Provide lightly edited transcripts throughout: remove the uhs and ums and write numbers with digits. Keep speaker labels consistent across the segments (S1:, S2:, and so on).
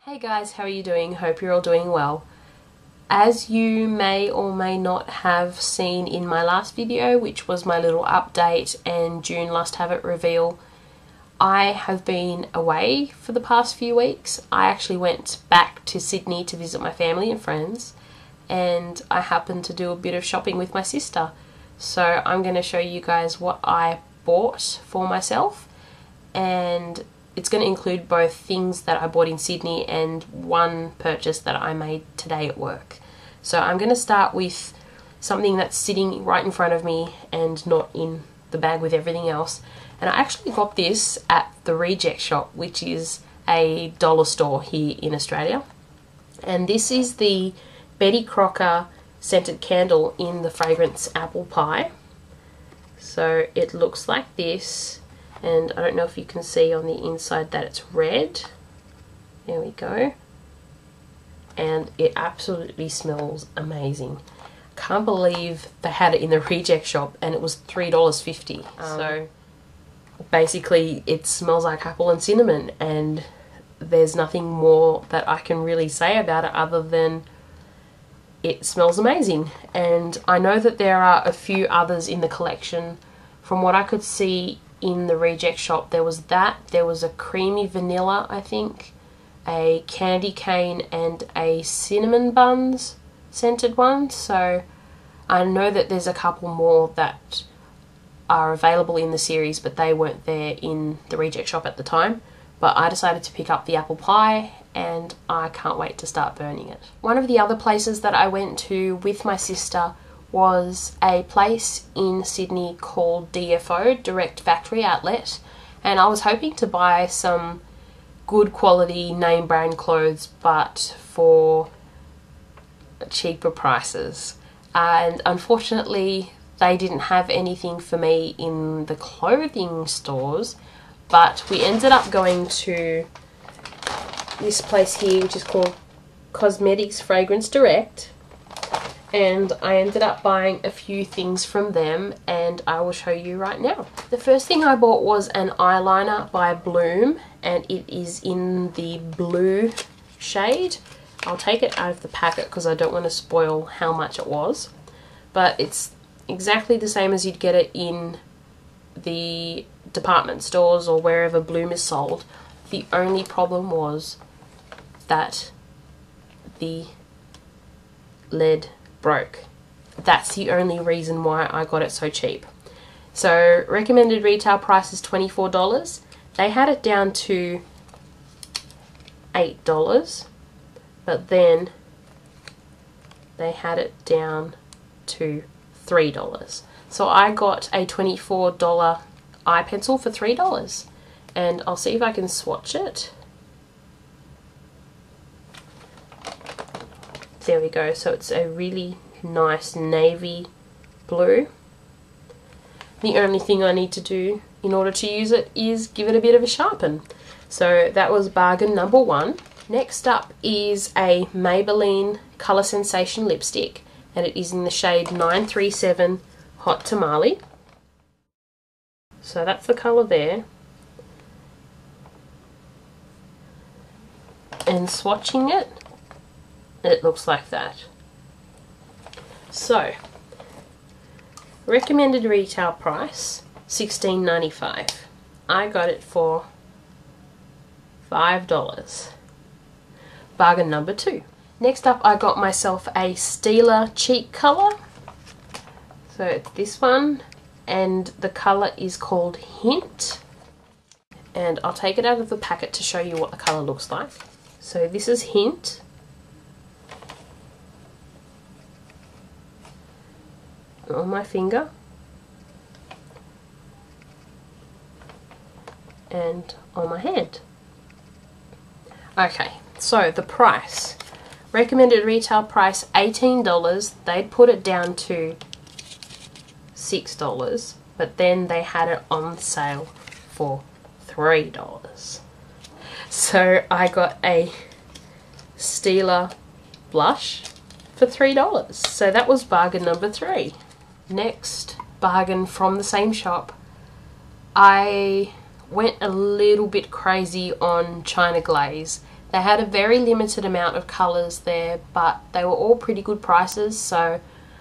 S1: Hey guys, how are you doing? Hope you're all doing well. As you may or may not have seen in my last video, which was my little update and June Lust Have It reveal, I have been away for the past few weeks. I actually went back to Sydney to visit my family and friends, and I happened to do a bit of shopping with my sister. So I'm going to show you guys what I bought for myself, and it's going to include both things that I bought in Sydney and one purchase that I made today at work. So I'm going to start with something that's sitting right in front of me and not in the bag with everything else. And I actually got this at the Reject Shop, which is a dollar store here in Australia. And this is the Betty Crocker scented candle in the fragrance Apple Pie. So it looks like this. And I don't know if you can see on the inside that it's red. There we go. And it absolutely smells amazing. Can't believe they had it in the Reject Shop and it was $3.50. So basically it smells like apple and cinnamon, and there's nothing more that I can really say about it other than it smells amazing. And I know that there are a few others in the collection. From what I could see in the Reject Shop, there was a creamy vanilla, I think, a candy cane, and a cinnamon buns scented one. So I know that there's a couple more that are available in the series, but they weren't there in the Reject Shop at the time. But I decided to pick up the apple pie, and I can't wait to start burning it. One of the other places that I went to with my sister was a place in Sydney called DFO, Direct Factory Outlet, and I was hoping to buy some good quality name brand clothes but for cheaper prices, and unfortunately they didn't have anything for me in the clothing stores. But we ended up going to this place here, which is called Cosmetics Fragrance Direct, and I ended up buying a few things from them, and I will show you right now. The first thing I bought was an eyeliner by Bloom, and it is in the blue shade. I'll take it out of the packet because I don't want to spoil how much it was, but it's exactly the same as you'd get it in the department stores or wherever Bloom is sold. The only problem was that the lead broke. That's the only reason why I got it so cheap. So recommended retail price is $24. They had it down to $8, but then they had it down to $3. So I got a $24 eye pencil for $3, and I'll see if I can swatch it. There we go. So it's a really nice navy blue. The only thing I need to do in order to use it is give it a bit of a sharpen. So that was bargain number one. Next up is a Maybelline Colour Sensation lipstick, and it is in the shade 937 Hot Tamale. So that's the colour there. And swatching it, it looks like that. So, recommended retail price, $16.95. I got it for $5. Bargain number two. Next up, I got myself a Stila cheek colour. So it's this one, and the colour is called Hint. And I'll take it out of the packet to show you what the colour looks like. So this is Hint. On my finger. And on my hand. Okay, so the price. Recommended retail price $18. They'd put it down to $6, but then they had it on sale for $3. So I got a Stila blush for $3. So that was bargain number three. Next bargain from the same shop. I went a little bit crazy on China Glaze. They had a very limited amount of colours there, but they were all pretty good prices, so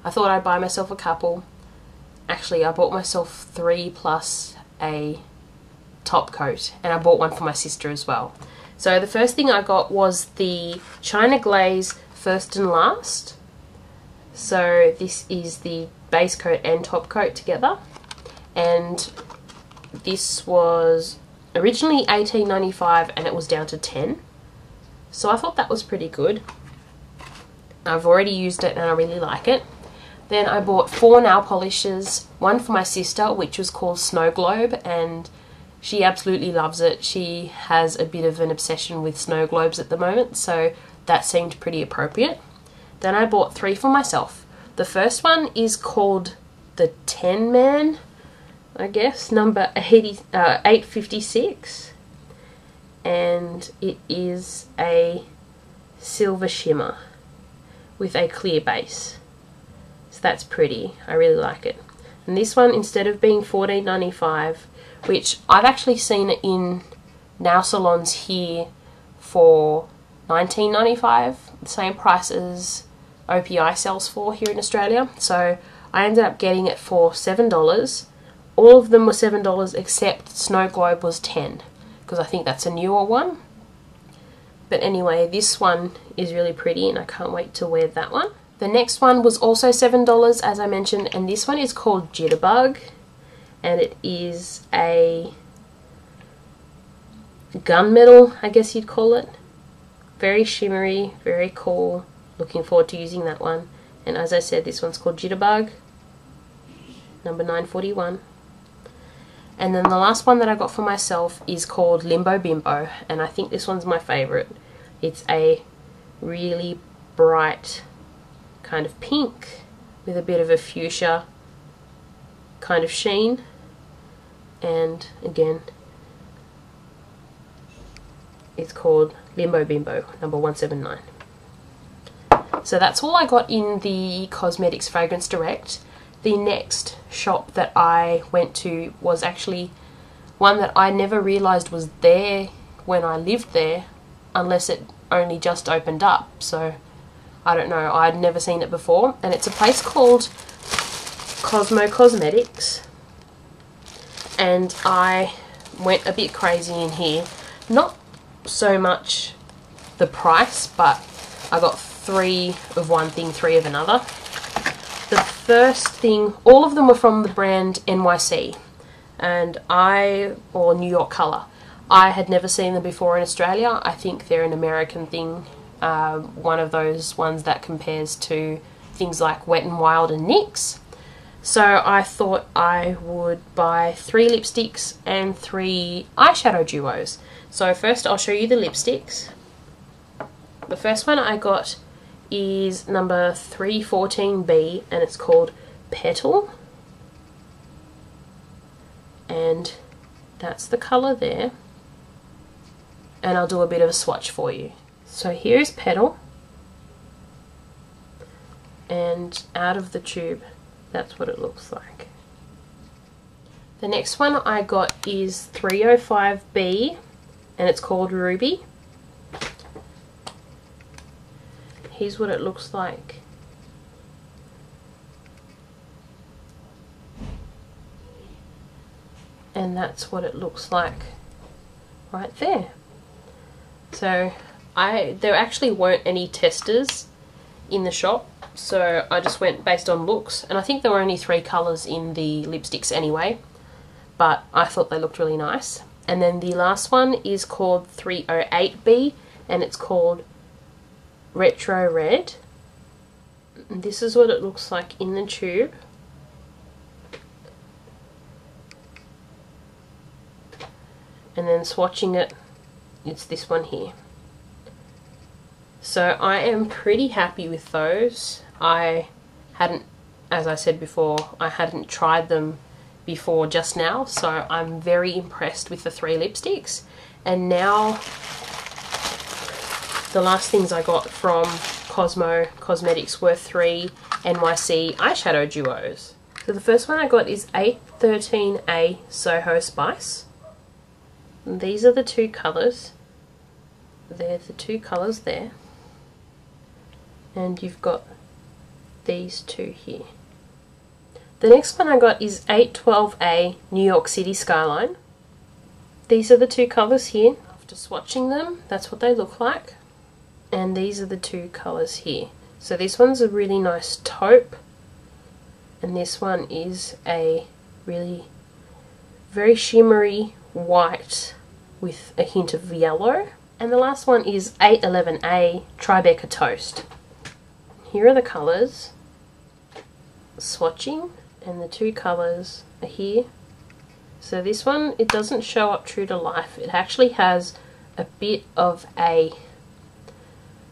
S1: I thought I'd buy myself a couple. Actually, I bought myself 3 plus a top coat, and I bought one for my sister as well. So the first thing I got was the China Glaze First and Last. So this is the base coat and top coat together, and this was originally $18.95 and it was down to $10. So I thought that was pretty good. I've already used it and I really like it. Then I bought 4 nail polishes, one for my sister, which was called Snow Globe, and she absolutely loves it. She has a bit of an obsession with snow globes at the moment, so that seemed pretty appropriate. Then I bought 3 for myself. The first one is called the 10 Man, I guess, number 856. And it is a silver shimmer with a clear base. So that's pretty. I really like it. And this one, instead of being $14.95, which I've actually seen it in nail salons here for $19.95, the same price as OPI sells for here in Australia. So I ended up getting it for $7. All of them were $7 except Snow Globe was $10, because I think that's a newer one. But anyway, this one is really pretty and I can't wait to wear that one. The next one was also $7, as I mentioned, and this one is called Jitterbug, and it is a gunmetal, I guess you'd call it. Very shimmery, very cool. Looking forward to using that one. And as I said, this one's called Jitterbug, number 941. And then the last one that I got for myself is called Limbo Bimbo, and I think this one's my favourite. It's a really bright kind of pink with a bit of a fuchsia kind of sheen, and again it's called Limbo Bimbo, number 179. So that's all I got in the Cosmetics Fragrance Direct. The next shop that I went to was actually one that I never realised was there when I lived there, unless it only just opened up. So I don't know, I'd never seen it before, and it's a place called Cosmo Cosmetics, and I went a bit crazy in here. Not so much the price, but I got 3 of one thing, 3 of another. The first thing, all of them were from the brand NYC, and or New York Color. I had never seen them before in Australia. I think they're an American thing, one of those ones that compares to things like Wet n Wild and NYX. So I thought I would buy 3 lipsticks and 3 eyeshadow duos. So first I'll show you the lipsticks. The first one I got is number 314B, and it's called Petal, and that's the colour there, and I'll do a bit of a swatch for you. So here's Petal, and out of the tube that's what it looks like. The next one I got is 305B, and it's called Ruby. Here's what it looks like. And that's what it looks like right there. So there actually weren't any testers in the shop, so I just went based on looks, and I think there were only 3 colours in the lipsticks anyway, but I thought they looked really nice. And then the last one is called 308B, and it's called Retro Red. And this is what it looks like in the tube. And then swatching it, it's this one here. So I am pretty happy with those. I hadn't, as I said before, I hadn't tried them before just now, so I'm very impressed with the 3 lipsticks. And now the last things I got from Cosmo Cosmetics were 3 NYC eyeshadow duos. So the first one I got is 813A Soho Spice. And these are the 2 colours. there's the two colours there, and you've got these two here. The next one I got is 812A New York City Skyline. These are the two colours here. After swatching them, that's what they look like. And these are the two colours here. So this one's a really nice taupe, and this one is a really very shimmery white with a hint of yellow. And the last one is 811A Tribeca Toast. Here are the colours, swatching, and the two colours are here. So this one, it doesn't show up true to life. It actually has a bit of a,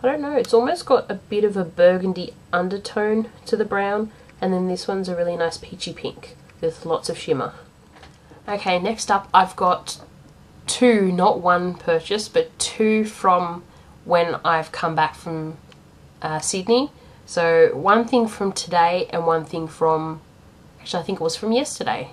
S1: I don't know, it's almost got a bit of a burgundy undertone to the brown, and then this one's a really nice peachy pink with lots of shimmer. Okay, next up I've got two, not one purchase, but two from when I've come back from Sydney. So one thing from today and one thing from, actually I think it was from yesterday.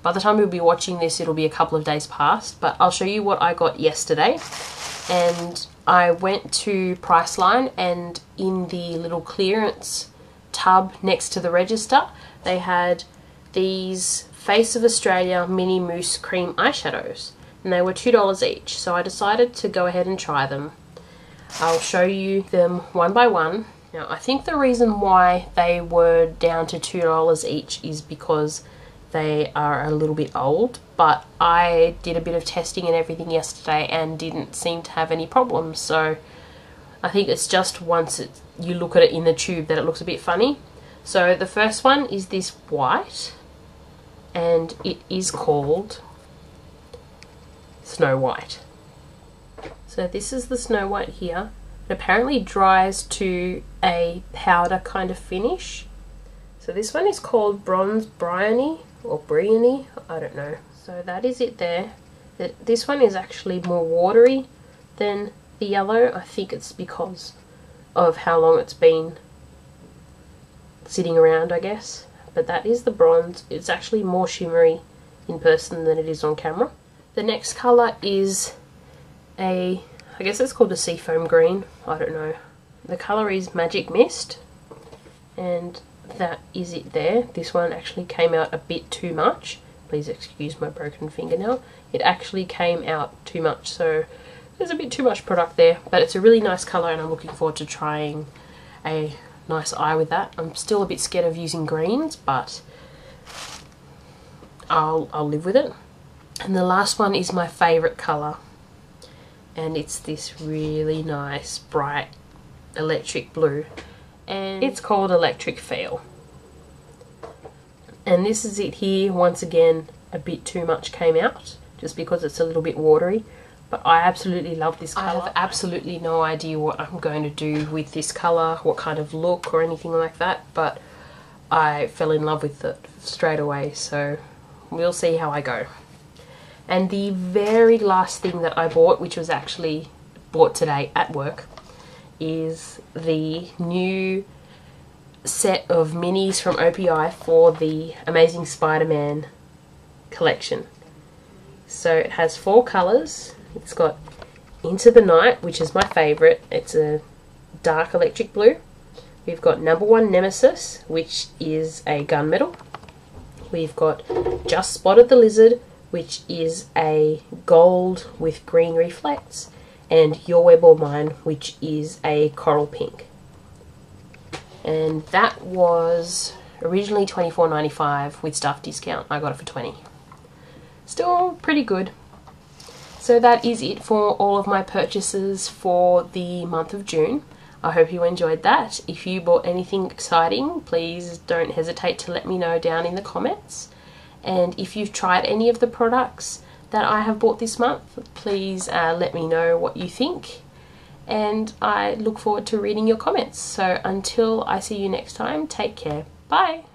S1: By the time you'll be watching this, it'll be a couple of days past, but I'll show you what I got yesterday. And I went to Priceline, and in the little clearance tub next to the register, they had these Face of Australia Mini Mousse Cream eyeshadows, and they were $2 each. So I decided to go ahead and try them. I'll show you them one by one. Now, I think the reason why they were down to $2 each is because they are a little bit old, but I did a bit of testing and everything yesterday and didn't seem to have any problems. So I think it's just once you look at it in the tube that it looks a bit funny. So the first one is this white, and it is called Snow White. So this is the Snow White here. It apparently dries to a powder kind of finish. So this one is called Bronze Bryony or Bryony, I don't know. So that is it there. This one is actually more watery than the yellow. I think it's because of how long it's been sitting around, I guess. But that is the bronze. It's actually more shimmery in person than it is on camera. The next colour is I guess it's called a seafoam green, I don't know. The colour is Magic Mist, and that is it there. This one actually came out a bit too much. Please excuse my broken fingernail. It actually came out too much, so there's a bit too much product there, but it's a really nice colour and I'm looking forward to trying a nice eye with that. I'm still a bit scared of using greens, but I'll live with it. And the last one is my favourite colour, and it's this really nice bright electric blue, and it's called Electric Feel. And this is it here. Once again, a bit too much came out just because it's a little bit watery, but I absolutely love this colour. I have absolutely no idea what I'm going to do with this colour, what kind of look or anything like that, but I fell in love with it straight away, so we'll see how I go. And the very last thing that I bought, which was actually bought today at work, is the new set of minis from OPI for the Amazing Spider-Man collection. So it has 4 colours. It's got Into the Night, which is my favourite. It's a dark electric blue. We've got Number 1 Nemesis, which is a gunmetal. We've got Just Spotted the Lizard, which is a gold with green reflects, and Your Web or Mine, which is a coral pink. And that was originally $24.95 with staff discount. I got it for $20. Still pretty good. So that is it for all of my purchases for the month of June. I hope you enjoyed that. If you bought anything exciting, please don't hesitate to let me know down in the comments. And if you've tried any of the products that I have bought this month, please let me know what you think. And I look forward to reading your comments. So until I see you next time, take care. Bye!